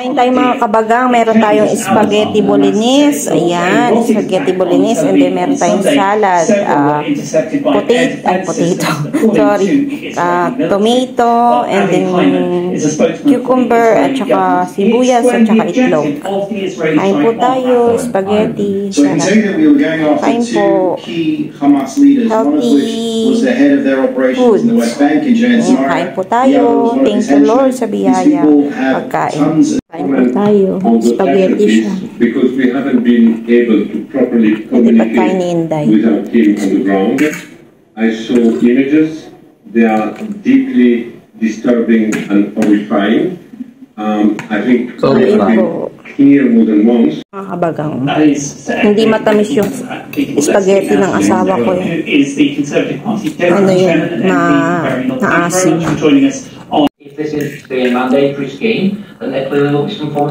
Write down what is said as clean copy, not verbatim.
Kain tayo mga kabagang, meron tayong spaghetti bolognese. Ayan, spaghetti bolognese. And then meron tayong salad. Potato. Sorry. Tomato. And then cucumber. At saka sibuyas. At saka itlog. Kain po tayo. Spaghetti. Salad. Kain po. Healthy food. Kain po tayo. Thank you Lord sa biyaya. Pagkain. Kain po tayo. Spaghetti siya. Because we haven't been able to properly communicate with our team on the ground. I saw images. They are deeply disturbing and horrifying. I think we have been here more than once. Mga kabagang, hindi matamis yung spaghetti ng asawa ko yun. Ano yun? Naasim. If this is the mandatory scheme, then they're clearly looking for